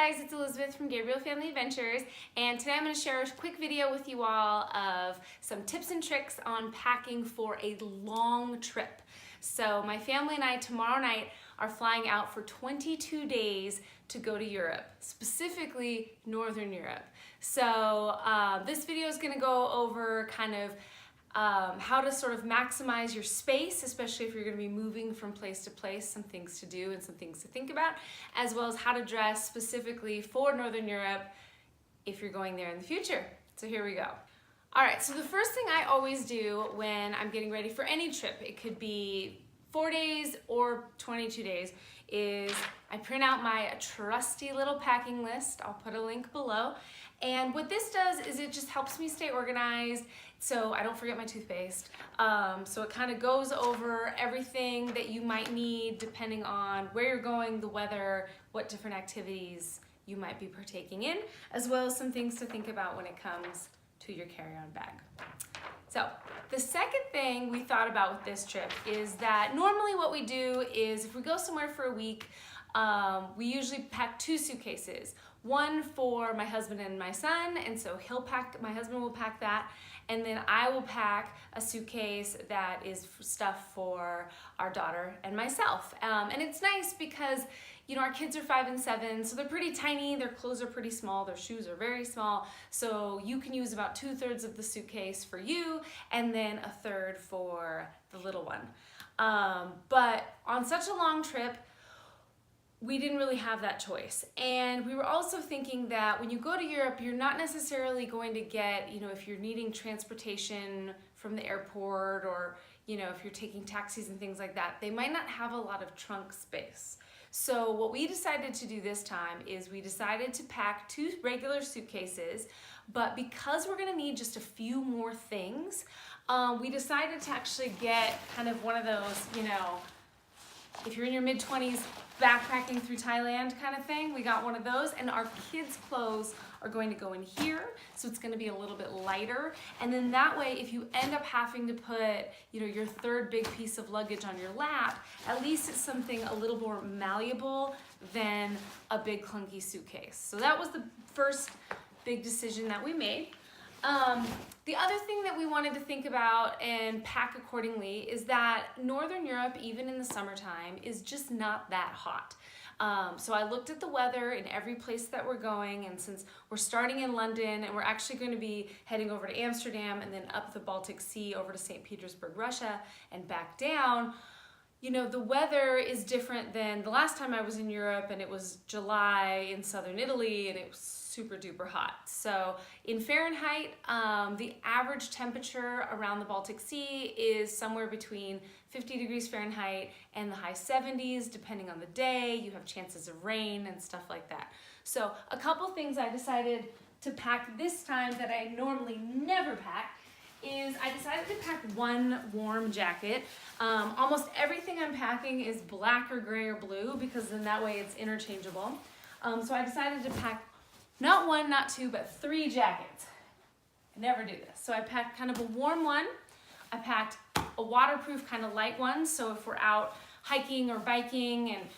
guys, it's Elizabeth from Gabriel Family Adventures, and today I'm going to share a quick video with you all of some tips and tricks on packing for a long trip. So my family and I tomorrow night are flying out for 22 days to go to Europe, specifically Northern Europe. So this video is going to go over kind of how to sort of maximize your space, especially if you're going to be moving from place to place, some things to do and some things to think about, as well as how to dress specifically for Northern Europe if you're going there in the future. So here we go. All right, so the first thing I always do when I'm getting ready for any trip, it could be 4 days or 22 days, is I print out my trusty little packing list. I'll put a link below. And what this does is it just helps me stay organized so I don't forget my toothpaste. So it kind of goes over everything that you might need depending on where you're going, the weather, what different activities you might be partaking in, as well as some things to think about when it comes to your carry-on bag. So the second thing we thought about with this trip is that normally what we do is if we go somewhere for a week, we usually pack 2 suitcases. One for my husband and my son, and so my husband will pack that, and then I will pack a suitcase that is stuff for our daughter and myself. And it's nice because, you know, our kids are 5 and 7, so they're pretty tiny, their clothes are pretty small, their shoes are very small, so you can use about 2/3 of the suitcase for you, and then 1/3 for the little one. But on such a long trip, we didn't really have that choice. And we were also thinking that when you go to Europe, you're not necessarily going to get, you know, if you're needing transportation from the airport or, you know, if you're taking taxis and things like that, they might not have a lot of trunk space. So what we decided to do this time is we decided to pack 2 regular suitcases, but because we're gonna need just a few more things, we decided to actually get kind of one of those, you know, if you're in your mid-20s, backpacking through Thailand kind of thing. We got one of those, and our kids' clothes are going to go in here, so it's going to be a little bit lighter. And then that way, if you end up having to put, you know, your 3rd big piece of luggage on your lap, at least it's something a little more malleable than a big clunky suitcase. So that was the first big decision that we made. The other thing that we wanted to think about and pack accordingly is that Northern Europe, even in the summertime, is just not that hot. So I looked at the weather in every place that we're going, and since we're starting in London and we're actually going to be heading over to Amsterdam and then up the Baltic Sea over to St. Petersburg, Russia, and back down, you know, the weather is different than the last time I was in Europe, and it was July in southern Italy and it was super duper hot. So in Fahrenheit, the average temperature around the Baltic Sea is somewhere between 50 degrees Fahrenheit and the high 70s, depending on the day. You have chances of rain and stuff like that. So a couple things I decided to pack this time that I normally never pack is I decided to pack 1 warm jacket. Almost everything I'm packing is black or gray or blue because then that way it's interchangeable. So I decided to pack not 1, not 2, but 3 jackets. I never do this. So I packed kind of a warm one. I packed a waterproof kind of light one, so if we're out hiking or biking and,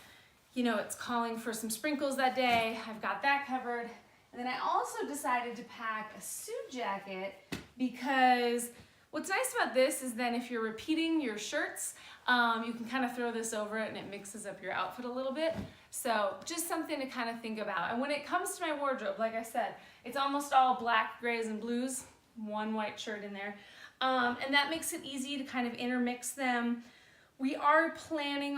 you know, it's calling for some sprinkles that day, I've got that covered. And then I also decided to pack a suit jacket because what's nice about this is then if you're repeating your shirts, you can kind of throw this over it and it mixes up your outfit a little bit. So just something to kind of think about. And when it comes to my wardrobe, like I said, it's almost all black, grays, and blues, 1 white shirt in there. And that makes it easy to kind of intermix them. We are staying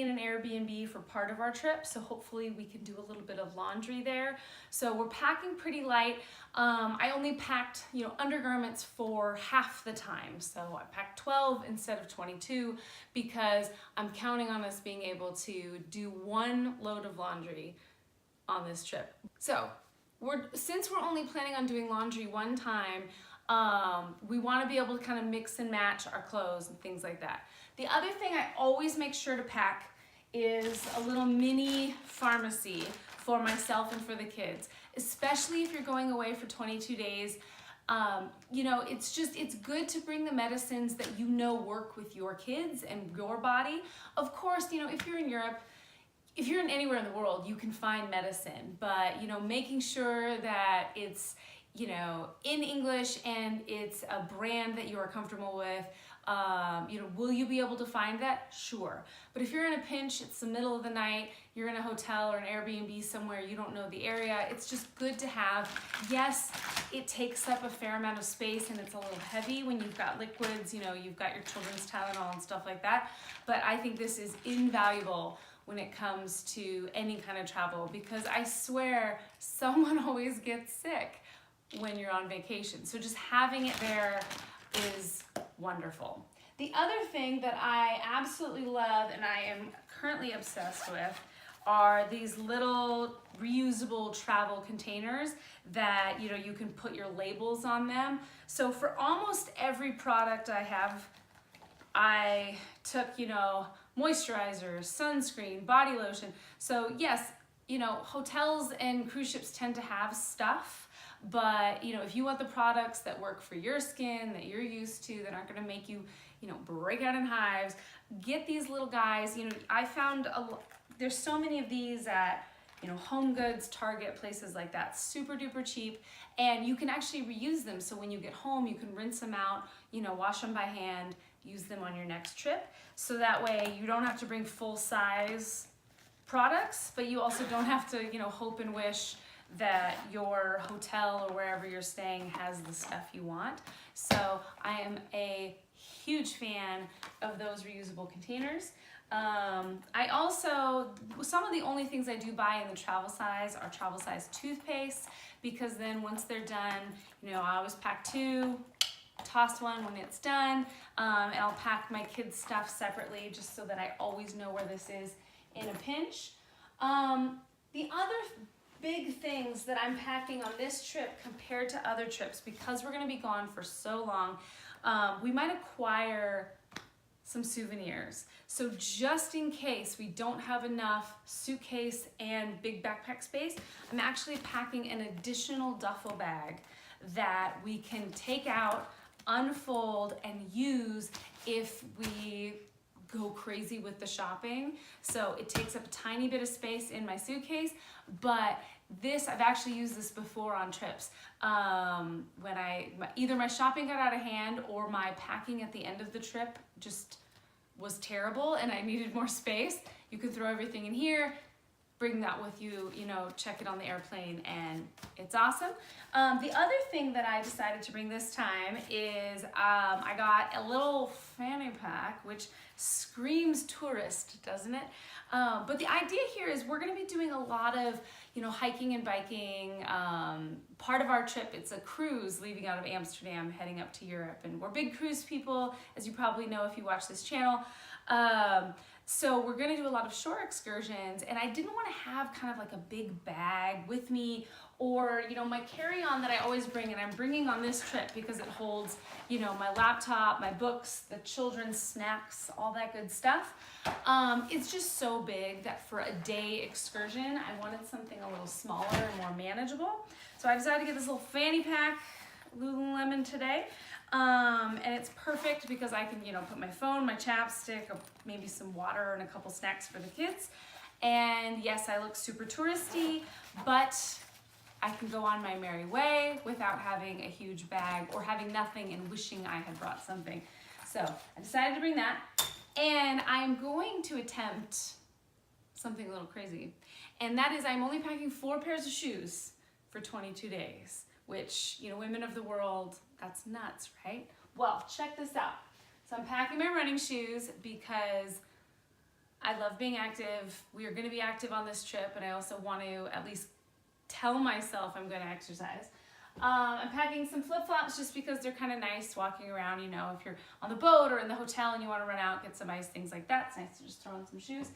in an Airbnb for part of our trip, so hopefully we can do a little bit of laundry there. So we're packing pretty light. I only packed, you know, undergarments for half the time. So I packed 12 instead of 22 because I'm counting on us being able to do 1 load of laundry on this trip. So since we're only planning on doing laundry 1 time, we want to be able to kind of mix and match our clothes and things like that. The other thing I always make sure to pack is a little mini pharmacy for myself and for the kids, especially if you're going away for 22 days. You know, it's good to bring the medicines that you know work with your kids and your body. Of course, you know, if you're in Europe, if you're in anywhere in the world, you can find medicine, but, you know, making sure that it's, you know, in English and it's a brand that you are comfortable with. You know, will you be able to find that? Sure. But if you're in a pinch, it's the middle of the night, you're in a hotel or an Airbnb somewhere, you don't know the area, it's just good to have. Yes, it takes up a fair amount of space and it's a little heavy when you've got liquids, you know, you've got your children's Tylenol and stuff like that. But I think this is invaluable when it comes to any kind of travel, because I swear someone always gets sick when you're on vacation. So just having it there is wonderful. The other thing that I absolutely love and I am currently obsessed with are these little reusable travel containers that, you know, you can put your labels on them. So for almost every product I have, I took, you know, moisturizer, sunscreen, body lotion. So yes, you know, hotels and cruise ships tend to have stuff, but, you know, if you want the products that work for your skin, that you're used to, that aren't going to make you, you know, break out in hives, get these little guys. You know, I found there's so many of these at, you know, Home Goods, Target, places like that, super duper cheap, and you can actually reuse them. So when you get home, you can rinse them out, you know, wash them by hand, use them on your next trip. So that way you don't have to bring full size products, but you also don't have to, you know, hope and wish that your hotel or wherever you're staying has the stuff you want. So I am a huge fan of those reusable containers. I also, some of the only things I do buy in the travel size are travel size toothpaste, because then once they're done, you know, I always pack 2, toss one when it's done, and I'll pack my kids' stuff separately just so that I always know where this is in a pinch. The other big things that I'm packing on this trip compared to other trips, because we're going to be gone for so long, we might acquire some souvenirs. So just in case we don't have enough suitcase and big backpack space, I'm actually packing an additional duffel bag that we can take out, unfold, and use if we go crazy with the shopping. So it takes up a tiny bit of space in my suitcase, but this, I've actually used this before on trips. When either my shopping got out of hand or my packing at the end of the trip just was terrible and I needed more space, you can throw everything in here, bring that with you, you know, check it on the airplane, and it's awesome. The other thing that I decided to bring this time is I got a little fanny pack, which screams tourist, doesn't it? But the idea here is we're going to be doing a lot of, you know, hiking and biking. Part of our trip, it's a cruise leaving out of Amsterdam, heading up to Europe, and we're big cruise people, as you probably know if you watch this channel. So we're gonna do a lot of shore excursions, and I didn't want to have kind of like a big bag with me, or, you know, my carry-on that I always bring, and I'm bringing on this trip because it holds, you know, my laptop, my books, the children's snacks, all that good stuff. It's just so big that for a day excursion, I wanted something a little smaller and more manageable. So I decided to get this little fanny pack, Lululemon today. And it's perfect because I can, you know, put my phone, my chapstick, maybe some water and a couple snacks for the kids. And yes, I look super touristy, but I can go on my merry way without having a huge bag or having nothing and wishing I had brought something. So I decided to bring that, and I'm going to attempt something a little crazy. And that is, I'm only packing 4 pairs of shoes for 22 days, which, you know, women of the world, that's nuts, right? Well, check this out. So I'm packing my running shoes because I love being active. We are going to be active on this trip, and I also want to at least tell myself I'm going to exercise. I'm packing some flip-flops just because they're kind of nice walking around, you know, if you're on the boat or in the hotel and you want to run out, get some ice, things like that. It's nice to just throw on some shoes.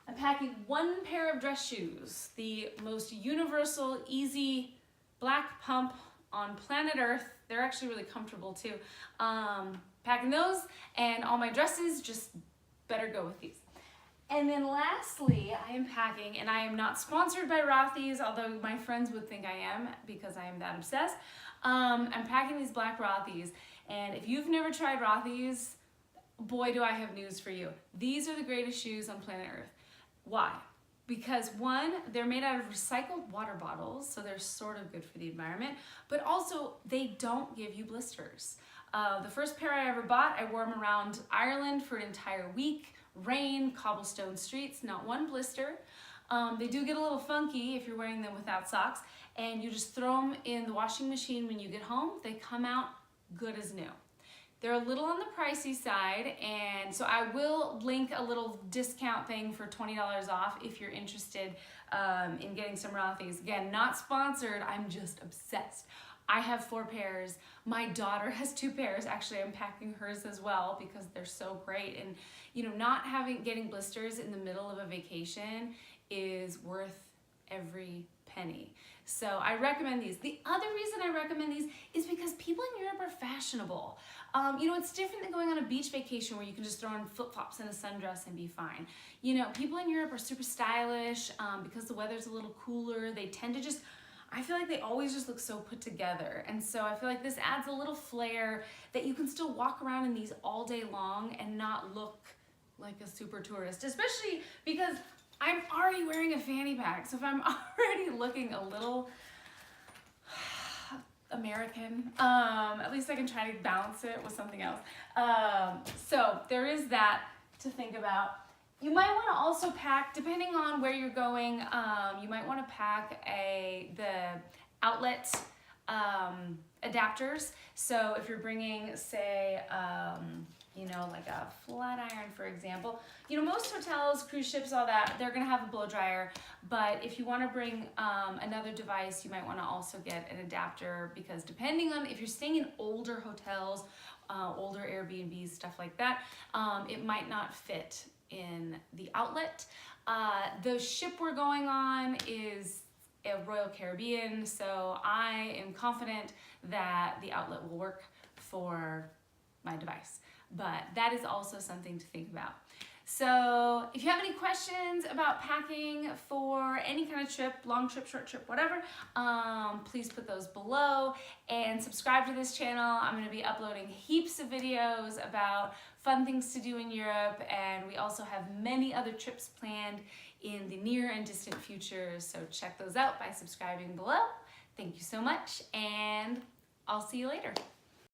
I'm packing 1 pair of dress shoes, the most universal, easy black pump on planet Earth. They're actually really comfortable too. Packing those, and all my dresses just better go with these. And then lastly, I am packing, and I am not sponsored by Rothy's, although my friends would think I am because I am that obsessed. I'm packing these black Rothy's, and if you've never tried Rothy's, boy do I have news for you. These are the greatest shoes on planet Earth. Why? because one, they're made out of recycled water bottles, so they're sort of good for the environment, but also they don't give you blisters. The first pair I ever bought, I wore them around Ireland for an entire week. Rain, cobblestone streets, not one blister. They do get a little funky if you're wearing them without socks, and you just throw them in the washing machine when you get home. They come out good as new. They're a little on the pricey side, and so I will link a little discount thing for $20 off if you're interested in getting some Rothy's. Again, not sponsored, I'm just obsessed. I have 4 pairs. My daughter has 2 pairs. Actually, I'm packing hers as well because they're so great. And you know, not getting blisters in the middle of a vacation is worth every penny. So I recommend these. The other reason I recommend these is because people in Europe are fashionable. You know, it's different than going on a beach vacation where you can just throw on flip-flops and a sundress and be fine. You know, people in Europe are super stylish because the weather's a little cooler. They tend to just, I feel like they always just look so put together. And so I feel like this adds a little flair that you can still walk around in these all day long and not look like a super tourist, especially because I'm already wearing a fanny pack. So if I'm already looking a little American, at least I can try to balance it with something else. So there is that to think about. You might want to also pack, depending on where you're going, you might want to pack the outlet adapters. So if you're bringing, say, you know, like a flat iron, for example. You know, most hotels, cruise ships, all that, they're gonna have a blow dryer, but if you wanna bring another device, you might wanna also get an adapter, because depending on, if you're staying in older hotels, older Airbnbs, stuff like that, it might not fit in the outlet. The ship we're going on is a Royal Caribbean, so I am confident that the outlet will work for my device. But that is also something to think about. So if you have any questions about packing for any kind of trip, long trip, short trip, whatever, please put those below and subscribe to this channel. I'm going to be uploading heaps of videos about fun things to do in Europe, and we also have many other trips planned in the near and distant future, so check those out by subscribing below. Thank you so much, and I'll see you later.